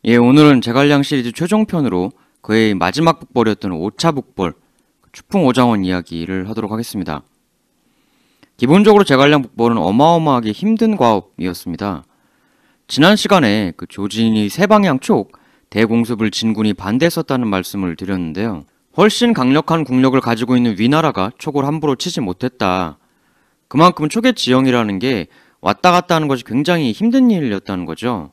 예, 오늘은 제갈량 시리즈 최종편으로 그의 마지막 북벌이었던 5차 북벌, 추풍오장원 이야기를 하도록 하겠습니다. 기본적으로 제갈량 북벌은 어마어마하게 힘든 과업이었습니다. 지난 시간에 조진이 세방향 쪽 대공습을 진군이 반대했었다는 말씀을 드렸는데요. 훨씬 강력한 국력을 가지고 있는 위나라가 촉을 함부로 치지 못했다. 그만큼 촉의 지형이라는 게 왔다 갔다 하는 것이 굉장히 힘든 일이었다는 거죠.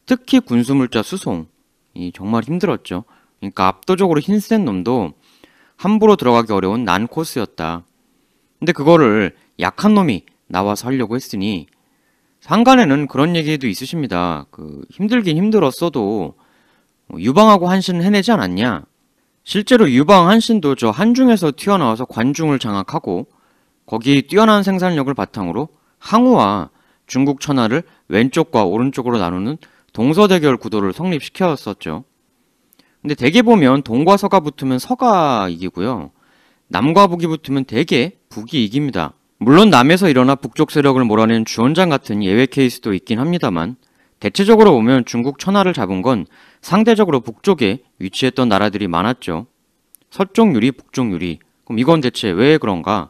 특히 군수물자 수송이 정말 힘들었죠. 그러니까 압도적으로 힘센 놈도 함부로 들어가기 어려운 난 코스였다. 근데 그거를 약한 놈이 나와서 하려고 했으니 상간에는 그런 얘기도 있으십니다. 힘들긴 힘들었어도 유방하고 한신은 해내지 않았냐. 실제로 유방 한신도 저 한중에서 튀어나와서 관중을 장악하고 거기 뛰어난 생산력을 바탕으로 항우와 중국 천하를 왼쪽과 오른쪽으로 나누는 동서대결 구도를 성립시켰었죠. 근데 대개 보면 동과 서가 붙으면 서가 이기고요. 남과 북이 붙으면 대개 북이 이깁니다. 물론 남에서 일어나 북쪽 세력을 몰아낸 주원장 같은 예외 케이스도 있긴 합니다만 대체적으로 보면 중국 천하를 잡은 건 상대적으로 북쪽에 위치했던 나라들이 많았죠. 서쪽 유리, 북쪽 유리. 그럼 이건 대체 왜 그런가?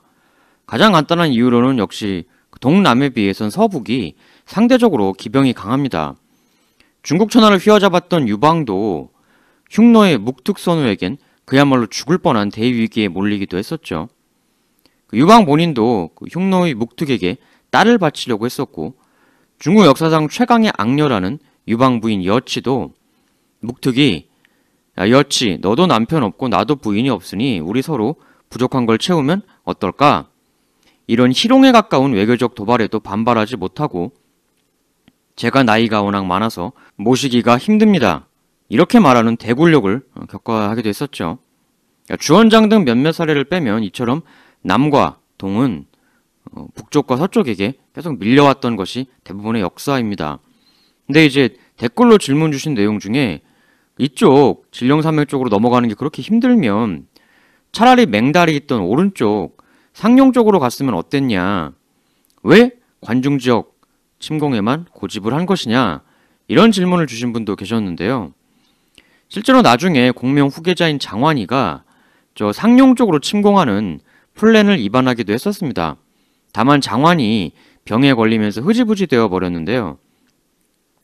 가장 간단한 이유로는 역시 동남에 비해선 서북이 상대적으로 기병이 강합니다. 중국 천하를 휘어잡았던 유방도 흉노의 묵특선우에겐 그야말로 죽을 뻔한 대위기에 몰리기도 했었죠. 유방 본인도 흉노의 묵특에게 딸을 바치려고 했었고 중국 역사상 최강의 악녀라는 유방 부인 여치도 묵특이 야 여치 너도 남편 없고 나도 부인이 없으니 우리 서로 부족한 걸 채우면 어떨까? 이런 희롱에 가까운 외교적 도발에도 반발하지 못하고 제가 나이가 워낙 많아서 모시기가 힘듭니다. 이렇게 말하는 대굴력을 겪어야 하게 됐었죠. 주원장 등 몇몇 사례를 빼면 이처럼 남과 동은 북쪽과 서쪽에게 계속 밀려왔던 것이 대부분의 역사입니다. 근데 이제 댓글로 질문 주신 내용 중에 이쪽 진령산맥 쪽으로 넘어가는 게 그렇게 힘들면 차라리 맹달이 있던 오른쪽 상룡 쪽으로 갔으면 어땠냐? 왜 관중지역 침공에만 고집을 한 것이냐? 이런 질문을 주신 분도 계셨는데요. 실제로 나중에 공명 후계자인 장환희가 저 상룡 쪽으로 침공하는 플랜을 입안하기도 했었습니다. 다만 장환이 병에 걸리면서 흐지부지 되어 버렸는데요.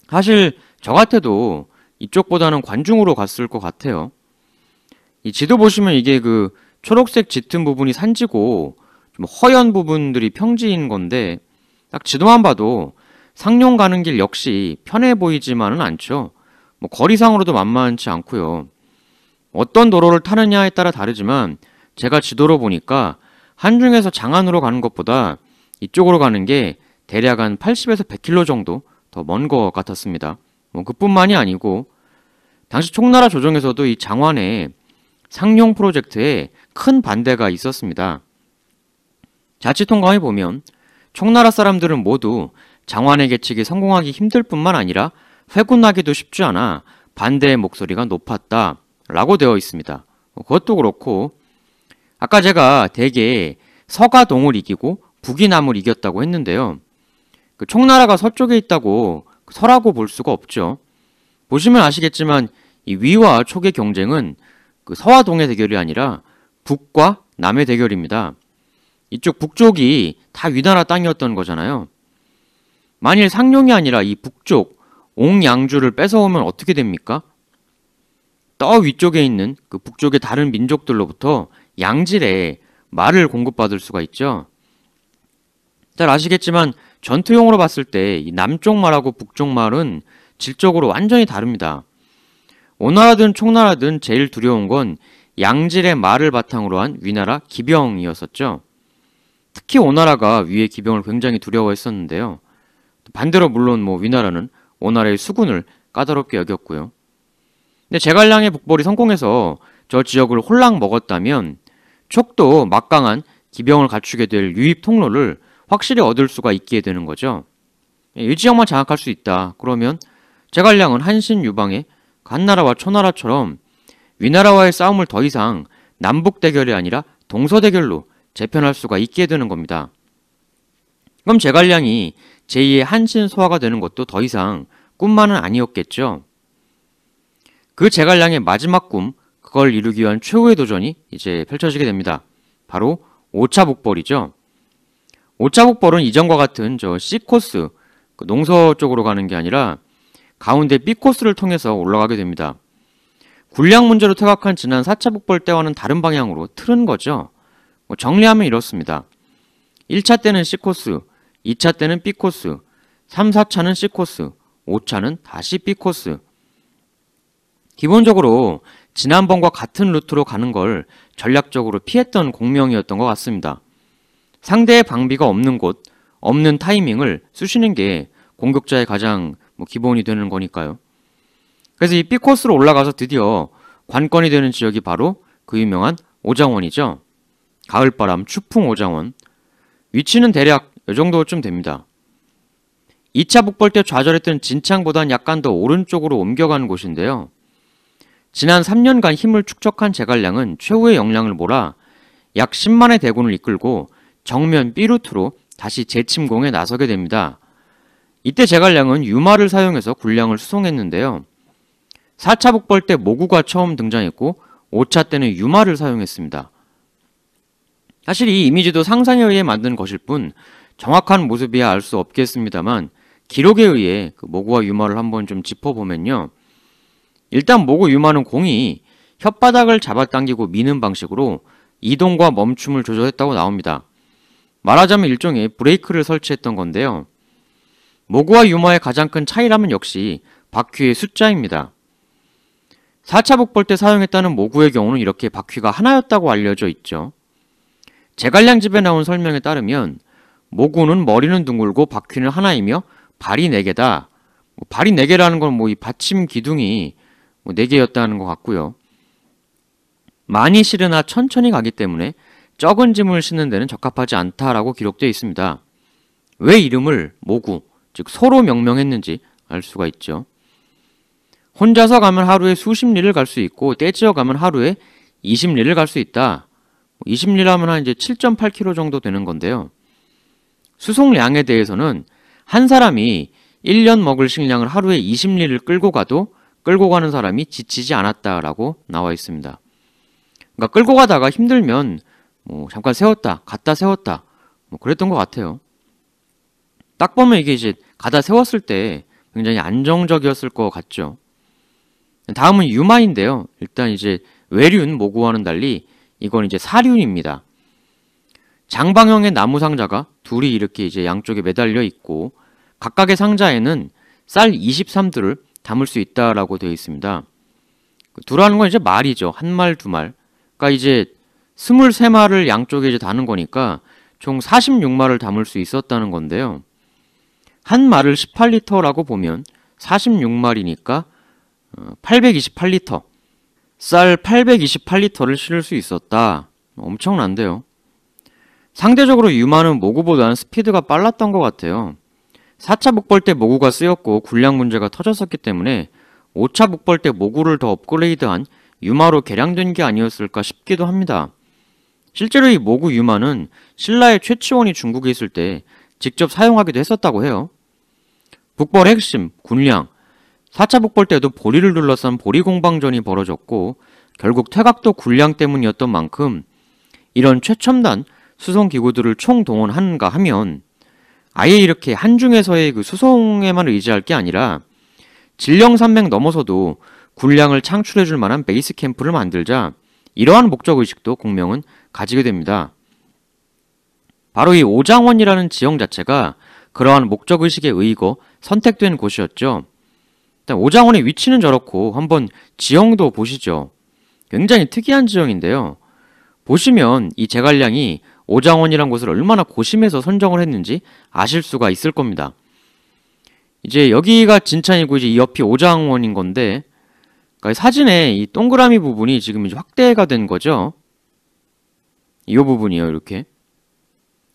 사실 저 같아도 이쪽보다는 관중으로 갔을 것 같아요. 이 지도 보시면 이게 초록색 짙은 부분이 산지고 좀 허연 부분들이 평지인 건데 딱 지도만 봐도 상룡 가는 길 역시 편해 보이지만은 않죠. 거리상으로도 만만치 않고요. 어떤 도로를 타느냐에 따라 다르지만 제가 지도로 보니까 한중에서 장안으로 가는 것보다 이쪽으로 가는 게 대략 한 80에서 100km 정도 더 먼 것 같았습니다. 그뿐만이 아니고 당시 총나라 조정에서도 이 장환의 상룡 프로젝트에 큰 반대가 있었습니다. 자치통감에 보면 총나라 사람들은 모두 장환의 계책이 성공하기 힘들 뿐만 아니라 회군하기도 쉽지 않아 반대의 목소리가 높았다 라고 되어 있습니다. 그것도 그렇고 아까 제가 대개 서가 동을 이기고 북이 남을 이겼다고 했는데요. 총나라가 서쪽에 있다고 서라고 볼 수가 없죠. 보시면 아시겠지만 이 위와 촉의 경쟁은 서와 동의 대결이 아니라 북과 남의 대결입니다. 이쪽 북쪽이 다 위나라 땅이었던 거잖아요. 만일 상룡이 아니라 이 북쪽 옹양주를 뺏어오면 어떻게 됩니까? 더 위쪽에 있는 북쪽의 다른 민족들로부터 양질의 말을 공급받을 수가 있죠. 잘 아시겠지만 전투용으로 봤을 때 이 남쪽 말하고 북쪽 말은 질적으로 완전히 다릅니다. 오나라든 총나라든 제일 두려운 건 양질의 말을 바탕으로 한 위나라 기병이었었죠. 특히 오나라가 위의 기병을 굉장히 두려워했었는데요. 반대로 물론 위나라는 오나라의 수군을 까다롭게 여겼고요. 근데 제갈량의 북벌이 성공해서 저 지역을 홀랑 먹었다면 촉도 막강한 기병을 갖추게 될 유입 통로를 확실히 얻을 수가 있게 되는 거죠. 이 지역만 장악할 수 있다. 그러면 제갈량은 한신 유방의 한나라와 초나라처럼 위나라와의 싸움을 더 이상 남북 대결이 아니라 동서 대결로 재편할 수가 있게 되는 겁니다. 그럼 제갈량이 제2의 한신 소화가 되는 것도 더 이상 꿈만은 아니었겠죠. 그 제갈량의 마지막 꿈, 그걸 이루기 위한 최후의 도전이 이제 펼쳐지게 됩니다. 바로 5차 북벌이죠. 5차 북벌은 이전과 같은 저 C코스, 그 농서 쪽으로 가는 게 아니라 가운데 B코스를 통해서 올라가게 됩니다. 군량 문제로 퇴각한 지난 4차 북벌 때와는 다른 방향으로 틀은 거죠. 정리하면 이렇습니다. 1차 때는 C코스, 2차 때는 B코스, 3, 4차는 C코스, 5차는 다시 B코스. 기본적으로 지난번과 같은 루트로 가는 걸 전략적으로 피했던 공명이었던 것 같습니다. 상대의 방비가 없는 곳, 없는 타이밍을 쑤시는 게 공격자의 가장 기본이 되는 거니까요. 그래서 이 B코스로 올라가서 드디어 관건이 되는 지역이 바로 그 유명한 오장원이죠. 가을바람 추풍 오장원. 위치는 대략 이 정도쯤 됩니다. 2차 북벌 때 좌절했던 진창보단 약간 더 오른쪽으로 옮겨가는 곳인데요. 지난 3년간 힘을 축적한 제갈량은 최후의 역량을 몰아 약 10만의 대군을 이끌고 정면 B루트로 다시 재침공에 나서게 됩니다. 이때 제갈량은 유마를 사용해서 군량을 수송했는데요. 4차 북벌 때 모구가 처음 등장했고 5차 때는 유마를 사용했습니다. 사실 이 이미지도 상상에 의해 만든 것일 뿐 정확한 모습이야 알 수 없겠습니다만 기록에 의해 그 모구와 유마를 한번 좀 짚어보면요. 일단 모구 유마는 공이 혓바닥을 잡아당기고 미는 방식으로 이동과 멈춤을 조절했다고 나옵니다. 말하자면 일종의 브레이크를 설치했던 건데요. 모구와 유마의 가장 큰 차이라면 역시 바퀴의 숫자입니다. 4차 북벌 때 사용했다는 모구의 경우는 이렇게 바퀴가 하나였다고 알려져 있죠. 제갈량 집에 나온 설명에 따르면 모구는 머리는 둥글고 바퀴는 하나이며 발이 4개다. 발이 4개라는 건 이 받침 기둥이 4개였다는 것 같고요. 많이 실으나 천천히 가기 때문에 적은 짐을 싣는 데는 적합하지 않다라고 기록되어 있습니다. 왜 이름을 모구, 즉 소로 명명했는지 알 수가 있죠. 혼자서 가면 하루에 수십 리를 갈 수 있고 떼지어 가면 하루에 20리를 갈 수 있다. 20리라면 한 이제 7.8km 정도 되는 건데요. 수송량에 대해서는 한 사람이 1년 먹을 식량을 하루에 20리를 끌고 가도 끌고 가는 사람이 지치지 않았다라고 나와 있습니다. 그러니까 끌고 가다가 힘들면 잠깐 세웠다, 갔다 세웠다, 그랬던 것 같아요. 딱 보면 이게 이제 가다 세웠을 때 굉장히 안정적이었을 것 같죠. 다음은 유마인데요. 일단 이제 외륜 모구와는 달리 이건 이제 사륜입니다. 장방형의 나무 상자가 둘이 이렇게 이제 양쪽에 매달려 있고 각각의 상자에는 쌀 23두를 담을 수 있다라고 되어 있습니다. 두라는 건 이제 말이죠. 한 말, 두 말. 그러니까 이제 23말을 양쪽에 이제 다는 거니까 총 46말을 담을 수 있었다는 건데요. 한 말을 18리터라고 보면 46말이니까 828리터. 쌀 828리터를 실을 수 있었다. 엄청난데요. 상대적으로 유마는 모구보다는 스피드가 빨랐던 것 같아요. 4차 북벌 때 모구가 쓰였고 군량 문제가 터졌었기 때문에 5차 북벌 때 모구를 더 업그레이드한 유마로 개량된 게 아니었을까 싶기도 합니다. 실제로 이 모구 유마는 신라의 최치원이 중국에 있을 때 직접 사용하기도 했었다고 해요. 북벌 핵심, 군량. 4차 북벌 때도 보리를 둘러싼 보리공방전이 벌어졌고 결국 퇴각도 군량 때문이었던 만큼 이런 최첨단 수송기구들을 총동원한가 하면 아예 이렇게 한중에서의 그 수송에만 의지할 게 아니라 진령산맥 넘어서도 군량을 창출해줄 만한 베이스 캠프를 만들자 이러한 목적의식도 공명은 가지게 됩니다. 바로 이 오장원이라는 지형 자체가 그러한 목적의식에 의거 선택된 곳이었죠. 일단 오장원의 위치는 저렇고 한번 지형도 보시죠. 굉장히 특이한 지형인데요. 보시면 이 제갈량이 오장원이란 곳을 얼마나 고심해서 선정을 했는지 아실 수가 있을 겁니다. 이제 여기가 진찬이고 이제 이 옆이 오장원인 건데 그러니까 사진에 이 동그라미 부분이 지금 이제 확대가 된 거죠. 이 부분이에요. 이렇게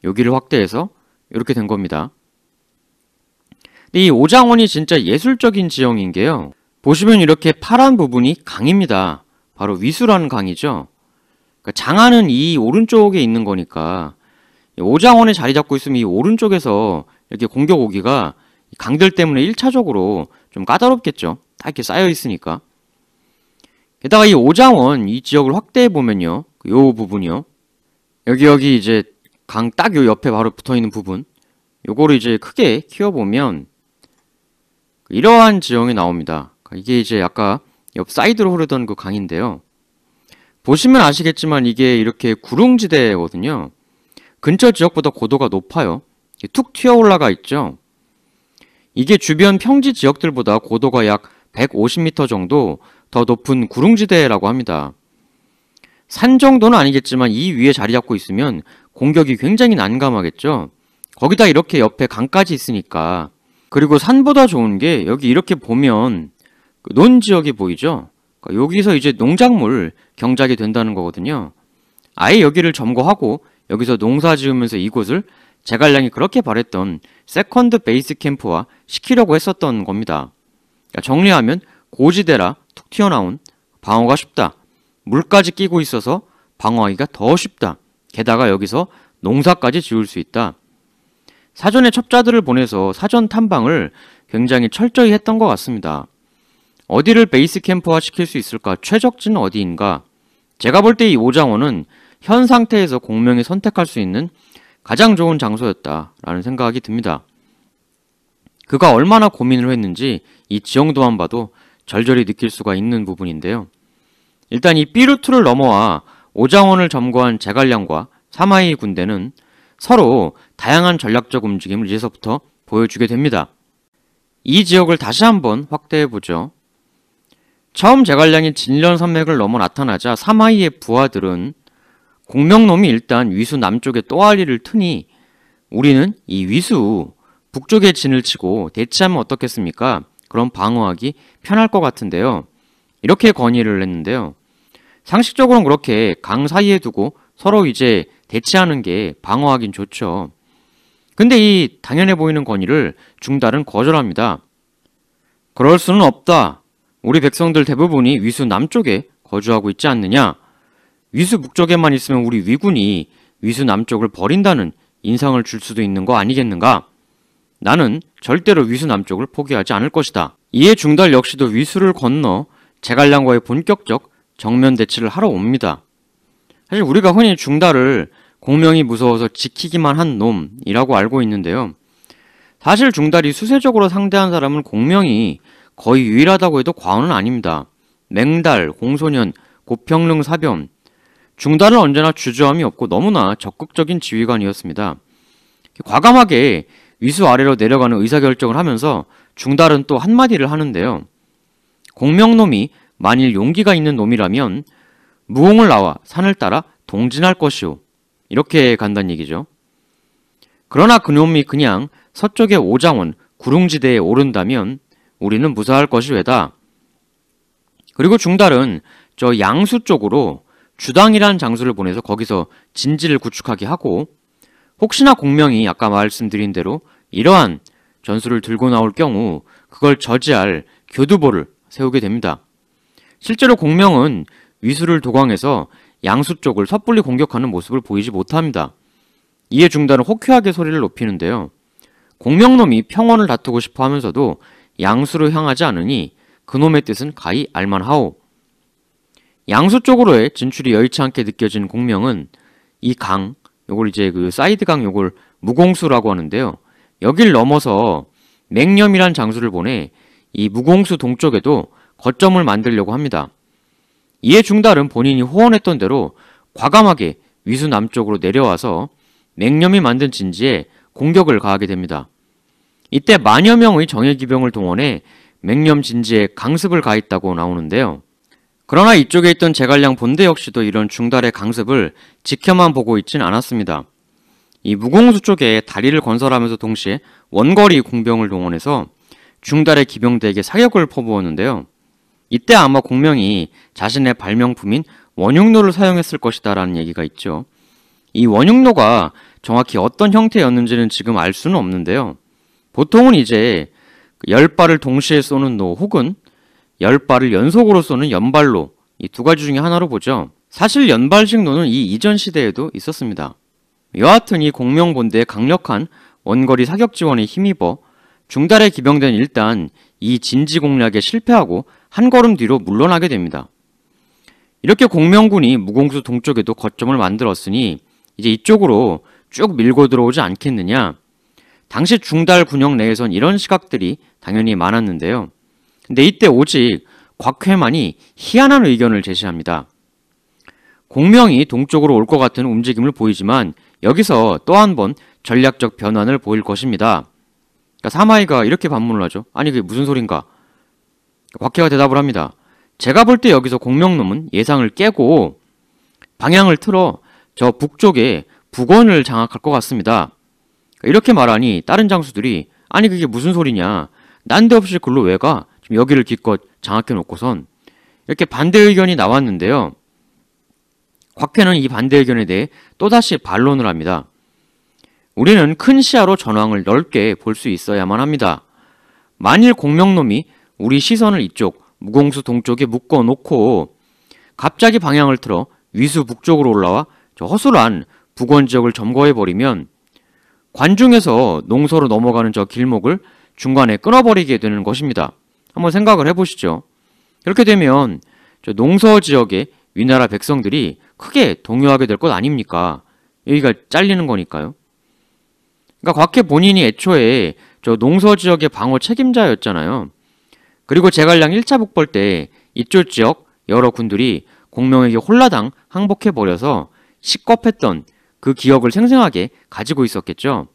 여기를 확대해서 이렇게 된 겁니다. 근데 이 오장원이 진짜 예술적인 지형인 게요. 보시면 이렇게 파란 부분이 강입니다. 바로 위수라는 강이죠. 그러니까 장안은 이 오른쪽에 있는 거니까 오장원에 자리 잡고 있으면 이 오른쪽에서 이렇게 공격 오기가 강들 때문에 1차적으로 좀 까다롭겠죠. 딱 이렇게 쌓여 있으니까. 게다가 이 오장원 이 지역을 확대해 보면요, 요 부분이요, 여기 이제 강 딱 요 옆에 바로 붙어 있는 부분, 요거를 이제 크게 키워보면 이러한 지형이 나옵니다. 이게 이제 아까 옆 사이드로 흐르던 그 강인데요. 보시면 아시겠지만 이게 이렇게 구릉지대거든요. 근처 지역보다 고도가 높아요. 툭 튀어 올라가 있죠. 이게 주변 평지 지역들보다 고도가 약 150m 정도 더 높은 구릉지대라고 합니다. 산 정도는 아니겠지만 이 위에 자리 잡고 있으면 공격이 굉장히 난감하겠죠. 거기다 이렇게 옆에 강까지 있으니까. 그리고 산보다 좋은 게 여기 이렇게 보면 논 지역이 보이죠. 그러니까 여기서 이제 농작물 경작이 된다는 거거든요. 아예 여기를 점거하고 여기서 농사 지으면서 이곳을 제갈량이 그렇게 바랬던 세컨드 베이스 캠프화 시키려고 했었던 겁니다. 그러니까 정리하면 고지대라 툭 튀어나온, 방어가 쉽다. 물까지 끼고 있어서 방어하기가 더 쉽다. 게다가 여기서 농사까지 지을 수 있다. 사전에 첩자들을 보내서 사전 탐방을 굉장히 철저히 했던 것 같습니다. 어디를 베이스 캠프화 시킬 수 있을까? 최적지는 어디인가? 제가 볼 때 이 오장원은 현 상태에서 공명이 선택할 수 있는 가장 좋은 장소였다라는 생각이 듭니다. 그가 얼마나 고민을 했는지 이 지형도만 봐도 절절히 느낄 수가 있는 부분인데요. 일단 이 삐루트를 넘어와 오장원을 점거한 제갈량과 사마이 군대는 서로 다양한 전략적 움직임을 이제서부터 보여주게 됩니다. 이 지역을 다시 한번 확대해보죠. 처음 제갈량이 진련 산맥을 넘어 나타나자 사마이의 부하들은 공명놈이 일단 위수 남쪽에 또아리를 트니 우리는 이 위수 북쪽에 진을 치고 대치하면 어떻겠습니까? 그럼 방어하기 편할 것 같은데요. 이렇게 건의를 했는데요. 상식적으로는 그렇게 강 사이에 두고 서로 이제 대치하는 게 방어하긴 좋죠. 근데 이 당연해 보이는 건의를 중달은 거절합니다. 그럴 수는 없다. 우리 백성들 대부분이 위수 남쪽에 거주하고 있지 않느냐? 위수 북쪽에만 있으면 우리 위군이 위수 남쪽을 버린다는 인상을 줄 수도 있는 거 아니겠는가? 나는 절대로 위수 남쪽을 포기하지 않을 것이다. 이에 중달 역시도 위수를 건너 제갈량과의 본격적 정면 대치를 하러 옵니다. 사실 우리가 흔히 중달을 공명이 무서워서 지키기만 한 놈이라고 알고 있는데요. 사실 중달이 수세적으로 상대한 사람은 공명이 거의 유일하다고 해도 과언은 아닙니다. 맹달, 공소년, 고평릉 사변, 중달은 언제나 주저함이 없고 너무나 적극적인 지휘관이었습니다. 과감하게 위수 아래로 내려가는 의사결정을 하면서 중달은 또 한마디를 하는데요. 공명놈이 만일 용기가 있는 놈이라면 무홍을 나와 산을 따라 동진할 것이오. 이렇게 간다는 얘기죠. 그러나 그놈이 그냥 서쪽의 오장원, 구릉지대에 오른다면 우리는 무사할 것이 왜다. 그리고 중달은 저 양수 쪽으로 주당이라는 장소를 보내서 거기서 진지를 구축하게 하고 혹시나 공명이 아까 말씀드린 대로 이러한 전술을 들고 나올 경우 그걸 저지할 교두보를 세우게 됩니다. 실제로 공명은 위수를 도광해서 양수 쪽을 섣불리 공격하는 모습을 보이지 못합니다. 이에 중달은 호쾌하게 소리를 높이는데요. 공명놈이 평원을 다투고 싶어 하면서도 양수로 향하지 않으니 그놈의 뜻은 가히 알만하오. 양수 쪽으로의 진출이 여의치 않게 느껴진 공명은 이 강, 요걸 이제 그 사이드 강 요걸 무공수라고 하는데요. 여길 넘어서 맹념이란 장수를 보내 이 무공수 동쪽에도 거점을 만들려고 합니다. 이에 중달은 본인이 호언했던 대로 과감하게 위수 남쪽으로 내려와서 맹념이 만든 진지에 공격을 가하게 됩니다. 이때 만여 명의 정예기병을 동원해 맹념 진지에 강습을 가했다고 나오는데요. 그러나 이쪽에 있던 제갈량 본대 역시도 이런 중달의 강습을 지켜만 보고 있진 않았습니다. 이 무공수 쪽에 다리를 건설하면서 동시에 원거리 공병을 동원해서 중달의 기병대에게 사격을 퍼부었는데요. 이때 아마 공명이 자신의 발명품인 원흉노를 사용했을 것이다 라는 얘기가 있죠. 이 원흉노가 정확히 어떤 형태였는지는 지금 알 수는 없는데요. 보통은 이제 10발을 동시에 쏘는 노 혹은 10발을 연속으로 쏘는 연발로, 이 두 가지 중에 하나로 보죠. 사실 연발식 노는 이 이전 시대에도 있었습니다. 여하튼 이 공명본대의 강력한 원거리 사격 지원에 힘입어 중달의 기병대는 일단 이 진지 공략에 실패하고 한 걸음 뒤로 물러나게 됩니다. 이렇게 공명군이 무공수 동쪽에도 거점을 만들었으니 이제 이쪽으로 쭉 밀고 들어오지 않겠느냐. 당시 중달 군영 내에선 이런 시각들이 당연히 많았는데요. 근데 이때 오직 곽회만이 희한한 의견을 제시합니다. 공명이 동쪽으로 올 것 같은 움직임을 보이지만 여기서 또 한 번 전략적 변환을 보일 것입니다. 그러니까 사마이가 이렇게 반문을 하죠. 아니 그게 무슨 소린가? 곽회가 대답을 합니다. 제가 볼 때 여기서 공명놈은 예상을 깨고 방향을 틀어 저 북쪽에 북원을 장악할 것 같습니다. 이렇게 말하니 다른 장수들이 아니 그게 무슨 소리냐. 난데없이 글로 왜 가? 지금 여기를 기껏 장악해 놓고선 이렇게 반대 의견이 나왔는데요. 곽회는 이 반대 의견에 대해 또다시 반론을 합니다. 우리는 큰 시야로 전황을 넓게 볼 수 있어야만 합니다. 만일 공명놈이 우리 시선을 이쪽 무공수 동쪽에 묶어놓고 갑자기 방향을 틀어 위수 북쪽으로 올라와 저 허술한 북원 지역을 점거해버리면 관중에서 농서로 넘어가는 저 길목을 중간에 끊어버리게 되는 것입니다. 한번 생각을 해보시죠. 이렇게 되면 저 농서 지역의 위나라 백성들이 크게 동요하게 될 것 아닙니까? 여기가 잘리는 거니까요. 그러니까 곽회 본인이 애초에 저 농서 지역의 방어 책임자였잖아요. 그리고 제갈량 1차 북벌 때 이쪽 지역 여러 군들이 공명에게 홀라당 항복해버려서 식겁했던 그 기억을 생생하게 가지고 있었겠죠.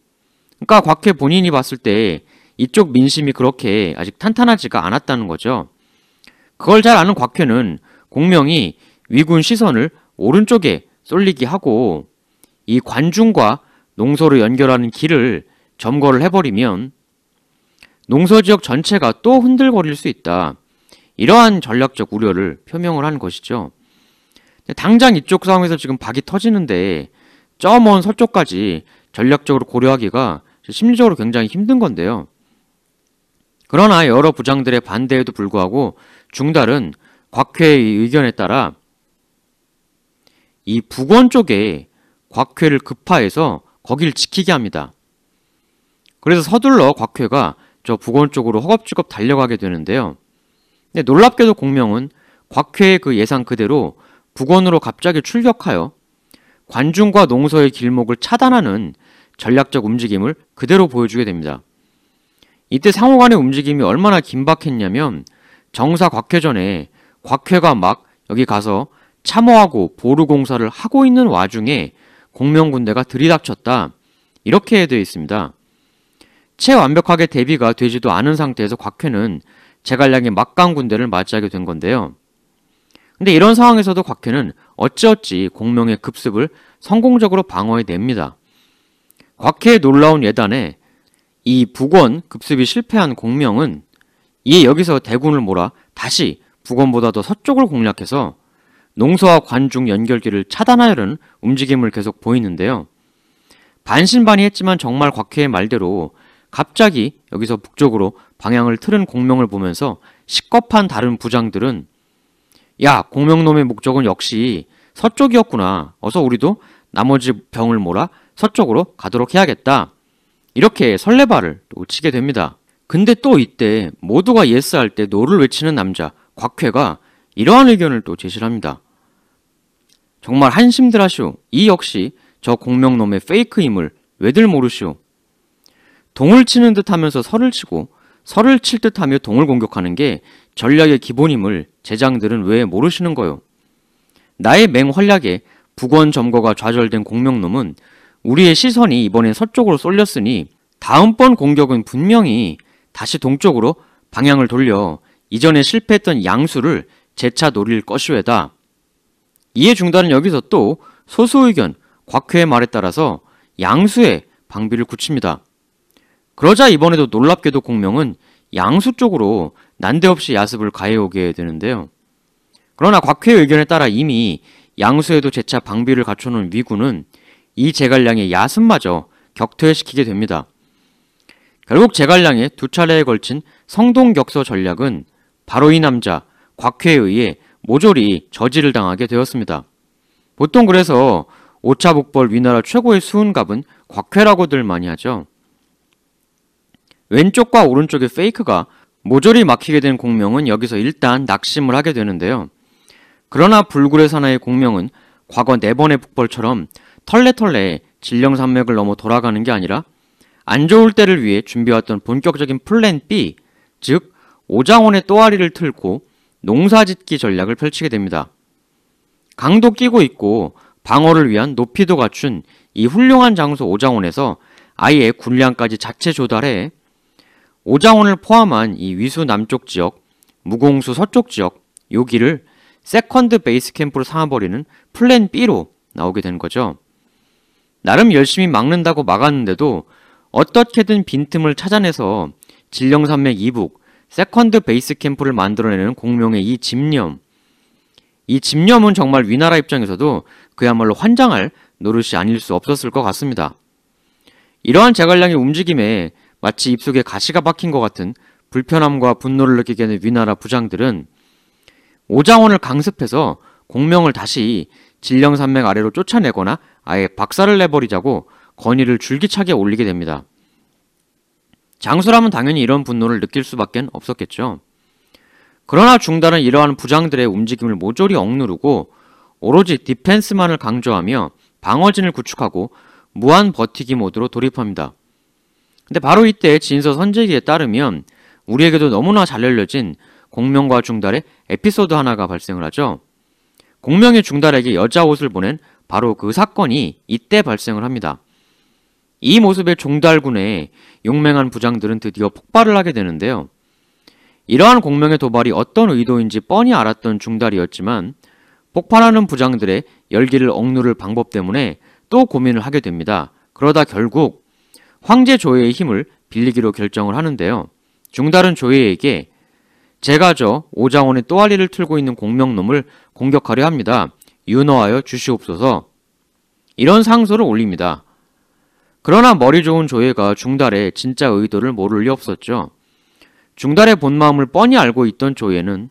그러니까 곽회 본인이 봤을 때 이쪽 민심이 그렇게 아직 탄탄하지가 않았다는 거죠. 그걸 잘 아는 곽회는 공명이 위군 시선을 오른쪽에 쏠리게 하고 이 관중과 농서로 연결하는 길을 점거를 해버리면 농서 지역 전체가 또 흔들거릴 수 있다. 이러한 전략적 우려를 표명을 한 것이죠. 당장 이쪽 상황에서 지금 박이 터지는데 저 먼 서쪽까지 전략적으로 고려하기가 심리적으로 굉장히 힘든 건데요. 그러나 여러 부장들의 반대에도 불구하고 중달은 곽회의 의견에 따라 이 북원 쪽에 곽회를 급파해서 거길 지키게 합니다. 그래서 서둘러 곽회가 저 북원 쪽으로 허겁지겁 달려가게 되는데요. 근데 놀랍게도 공명은 곽회의 그 예상 그대로 북원으로 갑자기 출격하여 관중과 농서의 길목을 차단하는 전략적 움직임을 그대로 보여주게 됩니다. 이때 상호간의 움직임이 얼마나 긴박했냐면 정사 곽회전에 곽회가 막 여기 가서 참호하고 보루 공사를 하고 있는 와중에 공명군대가 들이닥쳤다. 이렇게 되어 있습니다. 채 완벽하게 대비가 되지도 않은 상태에서 곽회는 제갈량의 막강 군대를 맞이하게 된 건데요. 근데 이런 상황에서도 곽회는 어찌어찌 공명의 급습을 성공적으로 방어해냅니다. 곽회의 놀라운 예단에 이 북원 급습이 실패한 공명은 이에 여기서 대군을 몰아 다시 북원보다 더 서쪽을 공략해서 농서와 관중 연결길을 차단하려는 움직임을 계속 보이는데요. 반신반의했지만 정말 곽회의 말대로 갑자기 여기서 북쪽으로 방향을 틀은 공명을 보면서 식겁한 다른 부장들은 야, 공명놈의 목적은 역시 서쪽이었구나. 어서 우리도 나머지 병을 몰아 서쪽으로 가도록 해야겠다. 이렇게 설레발을 또 치게 됩니다. 근데 또 이때 모두가 예스할 때 노를 외치는 남자 곽회가 이러한 의견을 또 제시를 합니다. 정말 한심들 하시오. 이 역시 저 공명놈의 페이크임을 왜들 모르시오. 동을 치는 듯 하면서 설을 치고 설을 칠 듯 하며 동을 공격하는 게 전략의 기본임을 제장들은 왜 모르시는 거요. 나의 맹활약에 북원 점거가 좌절된 공명놈은 우리의 시선이 이번엔 서쪽으로 쏠렸으니 다음번 공격은 분명히 다시 동쪽으로 방향을 돌려 이전에 실패했던 양수를 재차 노릴 것이외다. 이에 중단은 여기서 또 소수의견 곽회의 말에 따라서 양수의 방비를 굳힙니다. 그러자 이번에도 놀랍게도 공명은 양수 쪽으로 난데없이 야습을 가해오게 되는데요. 그러나 곽회의 의견에 따라 이미 양수에도 재차 방비를 갖춰놓은 위군은 이 제갈량의 야습마저 격퇴시키게 됩니다. 결국 제갈량의 두 차례에 걸친 성동격서 전략은 바로 이 남자 곽회에 의해 모조리 저지를 당하게 되었습니다. 보통 그래서 5차 북벌 위나라 최고의 수훈갑은 곽회라고들 많이 하죠. 왼쪽과 오른쪽의 페이크가 모조리 막히게 된 공명은 여기서 일단 낙심을 하게 되는데요. 그러나 불굴의 사나이의 공명은 과거 4번의 북벌처럼 털레털레 진령산맥을 넘어 돌아가는 게 아니라 안 좋을 때를 위해 준비해왔던 본격적인 플랜 B, 즉 오장원의 또아리를 틀고 농사짓기 전략을 펼치게 됩니다. 강도 끼고 있고 방어를 위한 높이도 갖춘 이 훌륭한 장소 오장원에서 아예 군량까지 자체 조달해 오장원을 포함한 이 위수 남쪽 지역, 무공수 서쪽 지역 여기를 세컨드 베이스 캠프로 삼아버리는 플랜 B로 나오게 된 거죠. 나름 열심히 막는다고 막았는데도 어떻게든 빈틈을 찾아내서 진령산맥 이북 세컨드 베이스 캠프를 만들어내는 공명의 이 집념. 이 집념은 정말 위나라 입장에서도 그야말로 환장할 노릇이 아닐 수 없었을 것 같습니다. 이러한 제갈량의 움직임에 마치 입속에 가시가 박힌 것 같은 불편함과 분노를 느끼게 하는 위나라 부장들은 오장원을 강습해서 공명을 다시 진령산맥 아래로 쫓아내거나 아예 박살을 내버리자고 건의를 줄기차게 올리게 됩니다. 장수라면 당연히 이런 분노를 느낄 수밖에 없었겠죠. 그러나 중단은 이러한 부장들의 움직임을 모조리 억누르고 오로지 디펜스만을 강조하며 방어진을 구축하고 무한 버티기 모드로 돌입합니다. 근데 바로 이때 진서 선제기에 따르면 우리에게도 너무나 잘 알려진 공명과 중달의 에피소드 하나가 발생을 하죠. 공명이 중달에게 여자 옷을 보낸 바로 그 사건이 이때 발생을 합니다. 이 모습의 종달군의 용맹한 부장들은 드디어 폭발을 하게 되는데요. 이러한 공명의 도발이 어떤 의도인지 뻔히 알았던 중달이었지만 폭발하는 부장들의 열기를 억누를 방법 때문에 또 고민을 하게 됩니다. 그러다 결국 황제 조예의 힘을 빌리기로 결정을 하는데요. 중달은 조예에게 제가 저 오장원의 또아리를 틀고 있는 공명놈을 공격하려 합니다. 윤허하여 주시옵소서. 이런 상소를 올립니다. 그러나 머리 좋은 조예가 중달의 진짜 의도를 모를 리 없었죠. 중달의 본 마음을 뻔히 알고 있던 조예는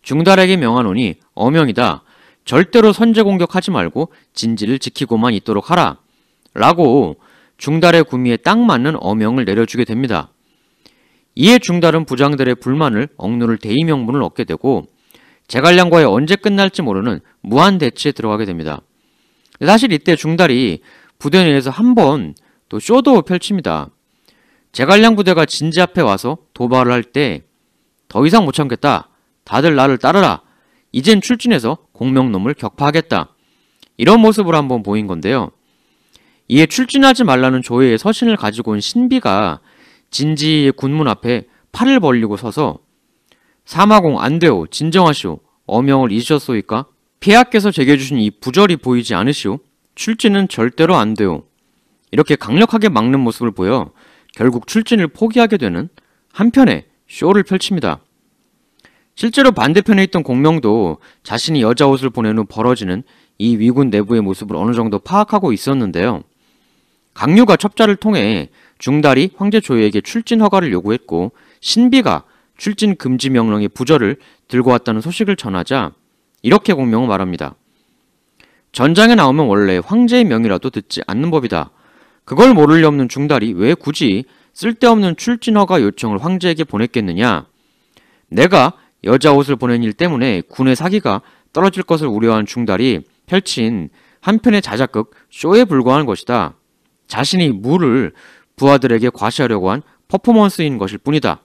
중달에게 명하노니 어명이다. 절대로 선제 공격하지 말고 진지를 지키고만 있도록 하라. 라고 중달의 구미에 딱 맞는 어명을 내려주게 됩니다. 이에 중달은 부장들의 불만을 억누를 대의명분을 얻게 되고 제갈량과의 언제 끝날지 모르는 무한 대치에 들어가게 됩니다. 사실 이때 중달이 부대 내에서 한 번 또 쇼도 펼칩니다. 제갈량 부대가 진지 앞에 와서 도발을 할 때 더 이상 못 참겠다. 다들 나를 따르라. 이젠 출진해서 공명놈을 격파하겠다. 이런 모습을 한번 보인 건데요. 이에 출진하지 말라는 조예의 서신을 가지고 온 신비가 진지의 군문 앞에 팔을 벌리고 서서 사마공 안 돼요. 진정하시오. 어명을 잊으셨소이까? 폐하께서 제게 주신 이 부절이 보이지 않으시오? 출진은 절대로 안 돼요. 이렇게 강력하게 막는 모습을 보여 결국 출진을 포기하게 되는 한편의 쇼를 펼칩니다. 실제로 반대편에 있던 공명도 자신이 여자 옷을 보낸 후 벌어지는 이 위군 내부의 모습을 어느 정도 파악하고 있었는데요. 강유가 첩자를 통해 중달이 황제 조예에게 출진 허가를 요구했고 신비가 출진 금지 명령의 부절을 들고 왔다는 소식을 전하자 이렇게 공명은 말합니다. 전장에 나오면 원래 황제의 명이라도 듣지 않는 법이다. 그걸 모를 리 없는 중달이 왜 굳이 쓸데없는 출진 허가 요청을 황제에게 보냈겠느냐. 내가 여자 옷을 보낸 일 때문에 군의 사기가 떨어질 것을 우려한 중달이 펼친 한편의 자작극 쇼에 불과한 것이다. 자신이 무를 부하들에게 과시하려고 한 퍼포먼스인 것일 뿐이다.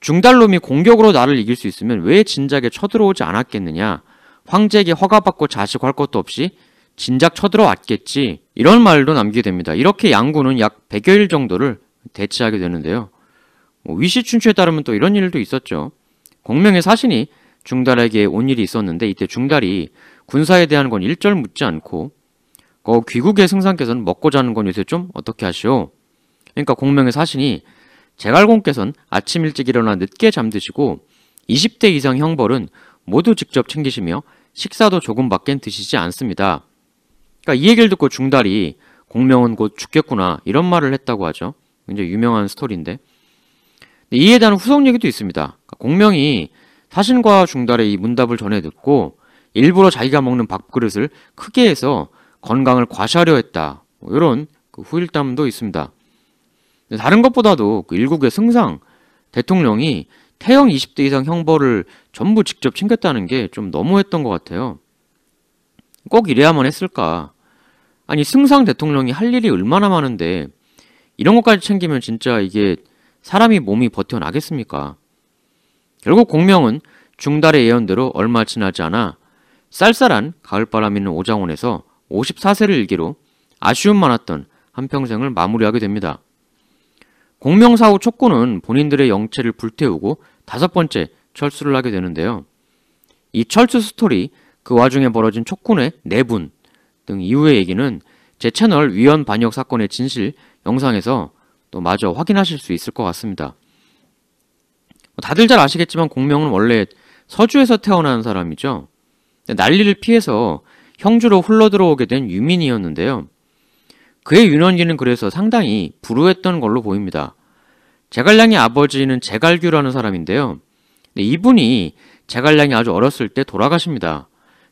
중달놈이 공격으로 나를 이길 수 있으면 왜 진작에 쳐들어오지 않았겠느냐. 황제에게 허가받고 자식할 것도 없이 진작 쳐들어왔겠지. 이런 말도 남기게 됩니다. 이렇게 양군은 약 100여일 정도를 대치하게 되는데요. 위시춘추에 따르면 또 이런 일도 있었죠. 공명의 사신이 중달에게 온 일이 있었는데 이때 중달이 군사에 대한 건 일절 묻지 않고 귀국의 승상께서는 먹고 자는 건 요새 좀 어떻게 하시오? 그러니까 공명의 사신이 제갈공께서는 아침 일찍 일어나 늦게 잠드시고 20대 이상 형벌은 모두 직접 챙기시며 식사도 조금밖엔 드시지 않습니다. 그러니까 이 얘기를 듣고 중달이 공명은 곧 죽겠구나 이런 말을 했다고 하죠. 굉장히 유명한 스토리인데 이에 대한 후속 얘기도 있습니다. 그러니까 공명이 사신과 중달의 이 문답을 전해 듣고 일부러 자기가 먹는 밥그릇을 크게 해서 건강을 과시하려 했다. 이런 후일담도 있습니다. 다른 것보다도 그 일국의 승상 대통령이 태형 20대 이상 형벌을 전부 직접 챙겼다는 게 좀 너무했던 것 같아요. 꼭 이래야만 했을까? 아니, 승상 대통령이 할 일이 얼마나 많은데 이런 것까지 챙기면 진짜 이게 사람이 몸이 버텨나겠습니까? 결국 공명은 중달의 예언대로 얼마 지나지 않아 쌀쌀한 가을바람 있는 오장원에서 54세를 일기로 아쉬움 많았던 한평생을 마무리하게 됩니다. 공명사후 촉구는 본인들의 영체를 불태우고 5번째 철수를 하게 되는데요. 이 철수 스토리, 그 와중에 벌어진 촉군의 내분 등 이후의 얘기는 제 채널 위헌 반역 사건의 진실 영상에서 또 마저 확인하실 수 있을 것 같습니다. 다들 잘 아시겠지만 공명은 원래 서주에서 태어난 사람이죠. 난리를 피해서 형주로 흘러들어오게 된 유민이었는데요. 그의 유년기는 그래서 상당히 불우했던 걸로 보입니다. 제갈량의 아버지는 제갈규라는 사람인데요. 이분이 제갈량이 아주 어렸을 때 돌아가십니다.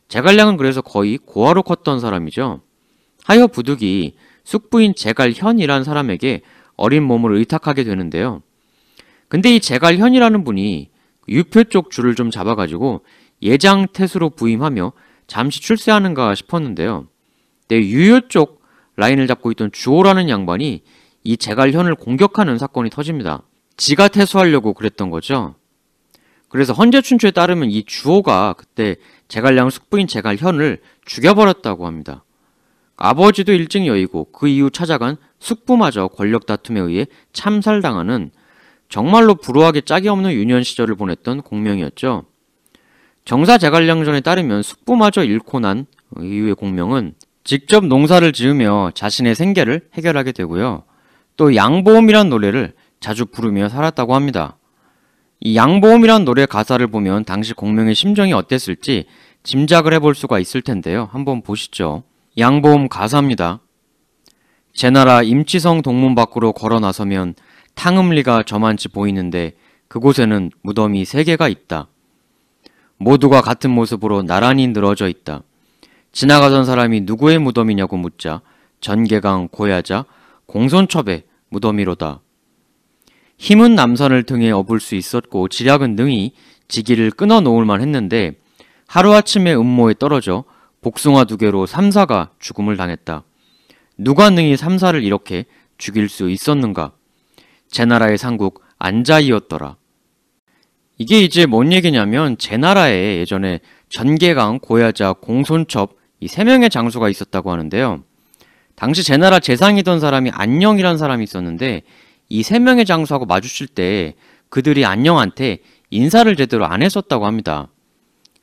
제갈량은 그래서 거의 고아로 컸던 사람이죠. 하여 부득이 숙부인 제갈현이라는 사람에게 어린 몸을 의탁하게 되는데요. 근데 이 제갈현이라는 분이 유표 쪽 줄을 좀 잡아가지고 예장태수로 부임하며 잠시 출세하는가 싶었는데요. 유효 쪽 라인을 잡고 있던 주호라는 양반이 이 제갈현을 공격하는 사건이 터집니다. 지가 태수하려고 그랬던 거죠. 그래서 헌재춘추에 따르면 이 주호가 그때 제갈량 숙부인 제갈현을 죽여버렸다고 합니다. 아버지도 일찍 여의고 그 이후 찾아간 숙부마저 권력 다툼에 의해 참살당하는 정말로 불우하게 짝이 없는 유년 시절을 보냈던 공명이었죠. 정사 제갈량전에 따르면 숙부마저 잃고 난 이후의 공명은 직접 농사를 지으며 자신의 생계를 해결하게 되고요. 또 양보험이란 노래를 자주 부르며 살았다고 합니다. 이 양보험이란 노래 가사를 보면 당시 공명의 심정이 어땠을지 짐작을 해볼 수가 있을 텐데요. 한번 보시죠. 양보험 가사입니다. 제 나라 임치성 동문 밖으로 걸어 나서면 탕음리가 저만치 보이는데 그곳에는 무덤이 3개가 있다. 모두가 같은 모습으로 나란히 늘어져 있다. 지나가던 사람이 누구의 무덤이냐고 묻자 전개강 고야자 공손첩의 무덤이로다. 힘은 남산을 등에 업을 수 있었고 지략은 능히 지기를 끊어 놓을만 했는데 하루아침에 음모에 떨어져 복숭아 2개로 삼사가 죽음을 당했다. 누가 능히 삼사를 이렇게 죽일 수 있었는가? 제 나라의 상국 안자이였더라. 이게 이제 뭔 얘기냐면 제 나라에 예전에 전개강, 고야자, 공손첩 이 3명의 장수가 있었다고 하는데요. 당시 제 나라 재상이던 사람이 안녕이라는 사람이 있었는데 이 3명의 장수하고 마주칠 때 그들이 안녕한테 인사를 제대로 안 했었다고 합니다.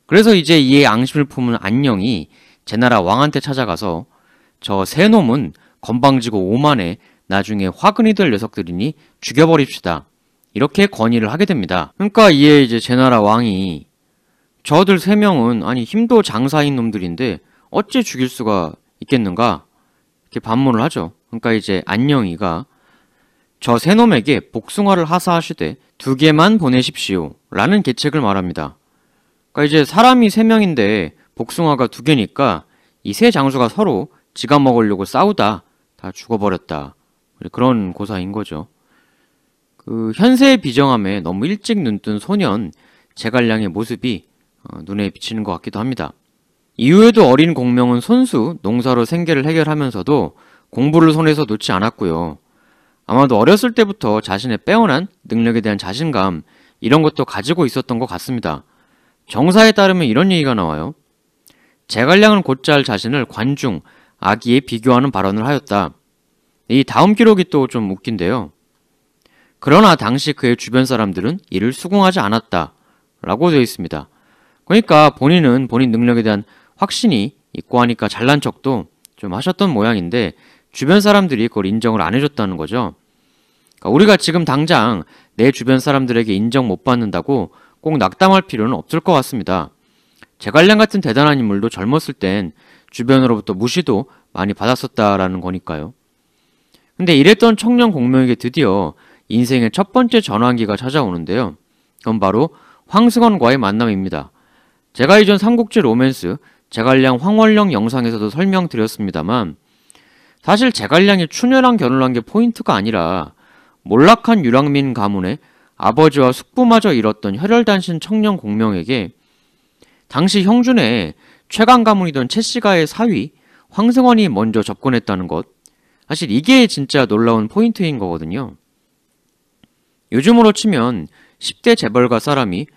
그래서 이제 이에 앙심을 품은 안녕이 제 나라 왕한테 찾아가서 저 세 놈은 건방지고 오만해 나중에 화근이 될 녀석들이니 죽여버립시다. 이렇게 건의를 하게 됩니다. 그러니까 이에 이제 제 나라 왕이 저들 3명은 아니 힘도 장사인 놈들인데 어찌 죽일 수가 있겠는가? 이렇게 반문을 하죠. 그러니까 이제 안녕이가 저 세 놈에게 복숭아를 하사하시되 2개만 보내십시오 라는 계책을 말합니다. 그러니까 이제 사람이 3명인데 복숭아가 2개니까 이 세 장수가 서로 지가 먹으려고 싸우다 다 죽어버렸다. 그런 고사인 거죠. 그 현세의 비정함에 너무 일찍 눈뜬 소년 제갈량의 모습이 눈에 비치는 것 같기도 합니다. 이후에도 어린 공명은 손수 농사로 생계를 해결하면서도 공부를 손에서 놓지 않았고요. 아마도 어렸을 때부터 자신의 빼어난 능력에 대한 자신감 이런 것도 가지고 있었던 것 같습니다. 정사에 따르면 이런 얘기가 나와요. 제갈량은 곧잘 자신을 관중, 아기에 비교하는 발언을 하였다. 이 다음 기록이 또 좀 웃긴데요. 그러나 당시 그의 주변 사람들은 이를 수긍하지 않았다 라고 되어 있습니다. 그러니까 본인은 본인 능력에 대한 확신이 있고 하니까 잘난 척도 좀 하셨던 모양인데 주변 사람들이 그걸 인정을 안 해줬다는 거죠. 그러니까 우리가 지금 당장 내 주변 사람들에게 인정 못 받는다고 꼭 낙담할 필요는 없을 것 같습니다. 제갈량 같은 대단한 인물도 젊었을 땐 주변으로부터 무시도 많이 받았었다라는 거니까요. 근데 이랬던 청년 공명에게 드디어 인생의 첫 번째 전환기가 찾아오는데요. 그건 바로 황승헌과의 만남입니다. 제가 이전 삼국지 로맨스 제갈량 황원령 영상에서도 설명드렸습니다만 사실 제갈량이 춘녀랑 결혼한 게 포인트가 아니라 몰락한 유랑민 가문의 아버지와 숙부마저 잃었던 혈혈단신 청년 공명에게 당시 형주 내에 최강 가문이던 채씨가의 사위 황승원이 먼저 접근했다는 것, 사실 이게 진짜 놀라운 포인트인 거거든요. 요즘으로 치면 10대 재벌가 사람이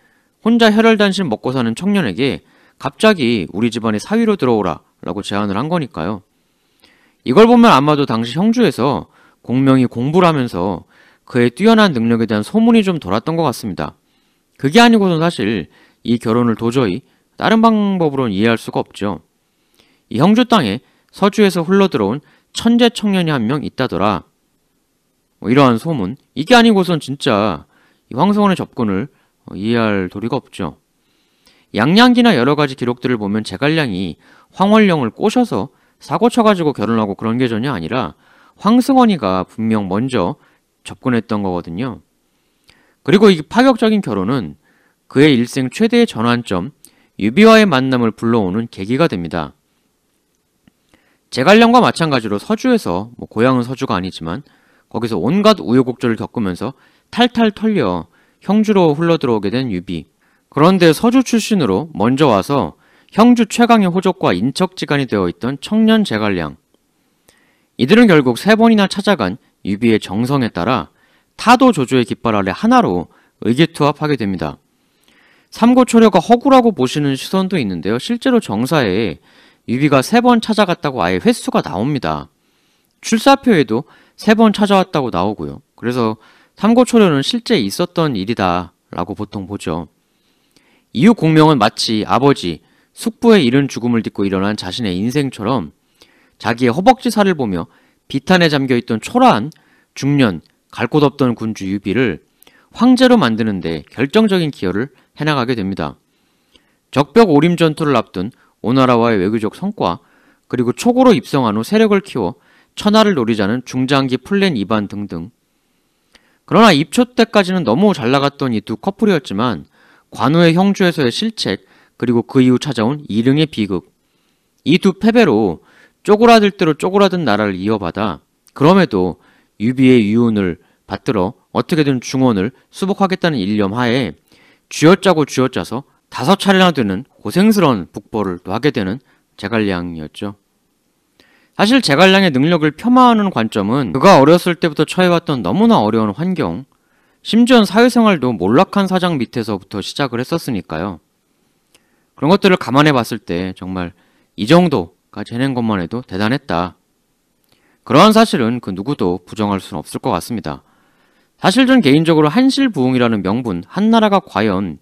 혼자 혈혈단신 먹고 사는 청년에게 갑자기 우리 집안에 사위로 들어오라 라고 제안을 한 거니까요. 이걸 보면 아마도 당시 형주에서 공명이 공부를 하면서 그의 뛰어난 능력에 대한 소문이 좀 돌았던 것 같습니다. 그게 아니고선 사실 이 결혼을 도저히 다른 방법으로는 이해할 수가 없죠. 이 형주 땅에 서주에서 흘러들어온 천재 청년이 한 명 있다더라. 이러한 소문, 이게 아니고선 진짜 이 황승원의 접근을 이해할 도리가 없죠. 양양기나 여러 가지 기록들을 보면 제갈량이 황월령을 꼬셔서 사고 쳐가지고 결혼하고 그런 게 전혀 아니라 황승원이가 분명 먼저 접근했던 거거든요. 그리고 이 파격적인 결혼은 그의 일생 최대의 전환점, 유비와의 만남을 불러오는 계기가 됩니다. 제갈량과 마찬가지로 서주에서, 고향은 서주가 아니지만 거기서 온갖 우여곡절을 겪으면서 탈탈 털려 형주로 흘러들어오게 된 유비. 그런데 서주 출신으로 먼저 와서 형주 최강의 호족과 인척지간이 되어 있던 청년 제갈량. 이들은 결국 3번이나 찾아간 유비의 정성에 따라 타도 조조의 깃발 아래 하나로 의기투합하게 됩니다. 삼고초려가 허구라고 보시는 시선도 있는데요. 실제로 정사에 유비가 3번 찾아갔다고 아예 횟수가 나옵니다. 출사표에도 3번 찾아왔다고 나오고요. 그래서 삼고초려는 실제 있었던 일이다 라고 보통 보죠. 이후 공명은 마치 아버지, 숙부의 이른 죽음을 딛고 일어난 자신의 인생처럼 자기의 허벅지살을 보며 비탄에 잠겨있던 초라한 중년, 갈 곳 없던 군주 유비를 황제로 만드는데 결정적인 기여를 해나가게 됩니다. 적벽 오림 전투를 앞둔 오나라와의 외교적 성과, 그리고 초고로 입성한 후 세력을 키워 천하를 노리자는 중장기 플랜 입안 등등. 그러나 입초 때까지는 너무 잘 나갔던 이 두 커플이었지만 관우의 형주에서의 실책, 그리고 그 이후 찾아온 이릉의 비극, 이 두 패배로 쪼그라들 대로 쪼그라든 나라를 이어받아 그럼에도 유비의 유운을 받들어 어떻게든 중원을 수복하겠다는 일념 하에 쥐어짜고 쥐어짜서 5차례나 되는 고생스러운 북벌을 또 하게 되는 제갈량이었죠. 사실 제갈량의 능력을 폄하하는 관점은 그가 어렸을 때부터 처해왔던 너무나 어려운 환경, 심지어 사회생활도 몰락한 사장 밑에서부터 시작을 했었으니까요. 그런 것들을 감안해 봤을 때 정말 이 정도까지 해낸 것만 해도 대단했다. 그러한 사실은 그 누구도 부정할 수는 없을 것 같습니다. 사실 전 개인적으로 한실부흥이라는 명분, 한나라가 과연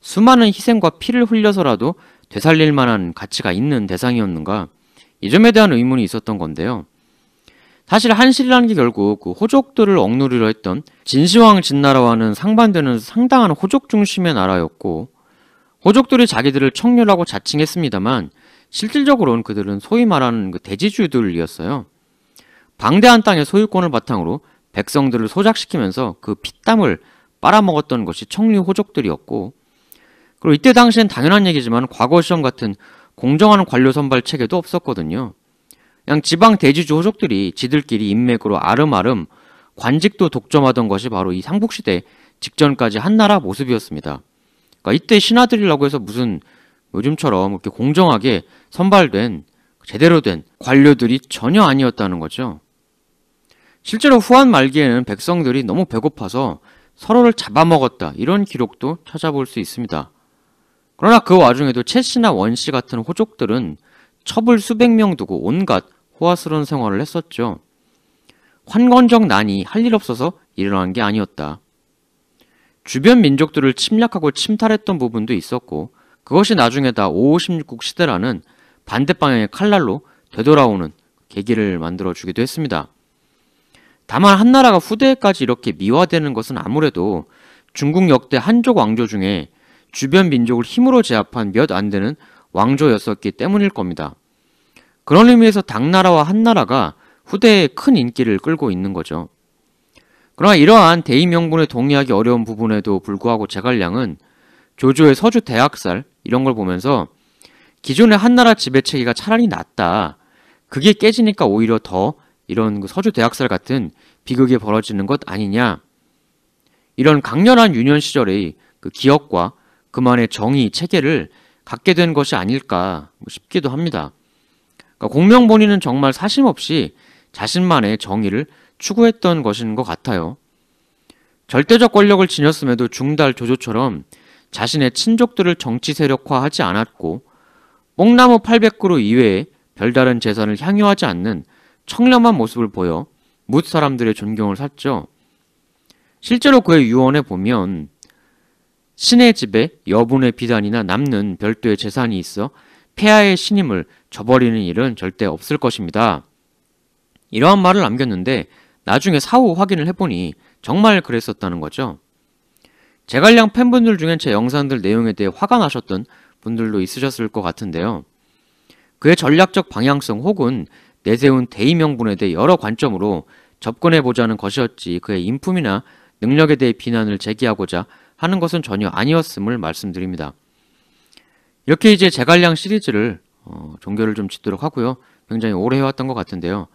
수많은 희생과 피를 흘려서라도 되살릴 만한 가치가 있는 대상이었는가, 이 점에 대한 의문이 있었던 건데요. 사실 한실이라는 게 결국 그 호족들을 억누르려 했던 진시황 진나라와는 상반되는 상당한 호족 중심의 나라였고, 호족들이 자기들을 청렬하고 자칭했습니다만 실질적으로는 그들은 소위 말하는 그 대지주들이었어요. 방대한 땅의 소유권을 바탕으로 백성들을 소작시키면서 그 피땀을 빨아먹었던 것이 청리 호족들이었고, 그리고 이때 당시엔 당연한 얘기지만 과거 시험 같은 공정한 관료 선발 체계도 없었거든요. 그냥 지방 대지주 호족들이 지들끼리 인맥으로 아름아름 관직도 독점하던 것이 바로 이 삼국시대 직전까지 한나라 모습이었습니다. 그러니까 이때 신하들이라고 해서 무슨 요즘처럼 이렇게 공정하게 선발된 제대로 된 관료들이 전혀 아니었다는 거죠. 실제로 후한 말기에는 백성들이 너무 배고파서 서로를 잡아먹었다, 이런 기록도 찾아볼 수 있습니다. 그러나 그 와중에도 채씨나 원씨 같은 호족들은 첩을 수백 명 두고 온갖 호화스러운 생활을 했었죠. 환건적 난이 할 일 없어서 일어난 게 아니었다. 주변 민족들을 침략하고 침탈했던 부분도 있었고, 그것이 나중에 다 556국 시대라는 반대방향의 칼날로 되돌아오는 계기를 만들어주기도 했습니다. 다만 한나라가 후대에까지 이렇게 미화되는 것은 아무래도 중국 역대 한족 왕조 중에 주변 민족을 힘으로 제압한 몇 안 되는 왕조였었기 때문일 겁니다. 그런 의미에서 당나라와 한나라가 후대에 큰 인기를 끌고 있는 거죠. 그러나 이러한 대의 명분에 동의하기 어려운 부분에도 불구하고 제갈량은 조조의 서주 대학살 이런 걸 보면서 기존의 한나라 지배체계가 차라리 낫다, 그게 깨지니까 오히려 더 이런 그 서주 대학살 같은 비극이 벌어지는 것 아니냐, 이런 강렬한 유년 시절의 그 기억과 그만의 정의, 체계를 갖게 된 것이 아닐까 싶기도 합니다. 그러니까 공명본인은 정말 사심없이 자신만의 정의를 추구했던 것인 것 같아요. 절대적 권력을 지녔음에도 중달 조조처럼 자신의 친족들을 정치 세력화하지 않았고 뽕나무 800그루 이외에 별다른 재산을 향유하지 않는 청렴한 모습을 보여 뭇 사람들의 존경을 샀죠. 실제로 그의 유언에 보면 신의 집에 여분의 비단이나 남는 별도의 재산이 있어 폐하의 신임을 저버리는 일은 절대 없을 것입니다. 이러한 말을 남겼는데 나중에 사후 확인을 해보니 정말 그랬었다는 거죠. 제갈량 팬분들 중엔 제 영상들 내용에 대해 화가 나셨던 분들도 있으셨을 것 같은데요. 그의 전략적 방향성 혹은 내세운 대의 명분에 대해 여러 관점으로 접근해보자는 것이었지 그의 인품이나 능력에 대해 비난을 제기하고자 하는 것은 전혀 아니었음을 말씀드립니다. 이렇게 이제 제갈량 시리즈를 종결을 좀 짓도록 하고요. 굉장히 오래 해왔던 것 같은데요.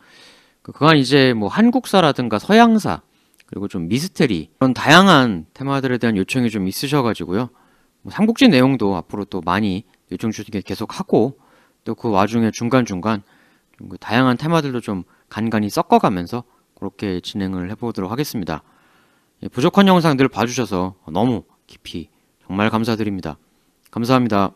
그간 이제 뭐 한국사라든가 서양사 그리고 좀 미스테리 그런 다양한 테마들에 대한 요청이 좀 있으셔가지고요. 뭐 삼국지 내용도 앞으로 또 많이 요청 주시게 계속 하고 또 그 와중에 중간중간 좀 그 다양한 테마들도 좀 간간히 섞어가면서 그렇게 진행을 해보도록 하겠습니다. 부족한 영상들 봐주셔서 너무 깊이 정말 감사드립니다. 감사합니다.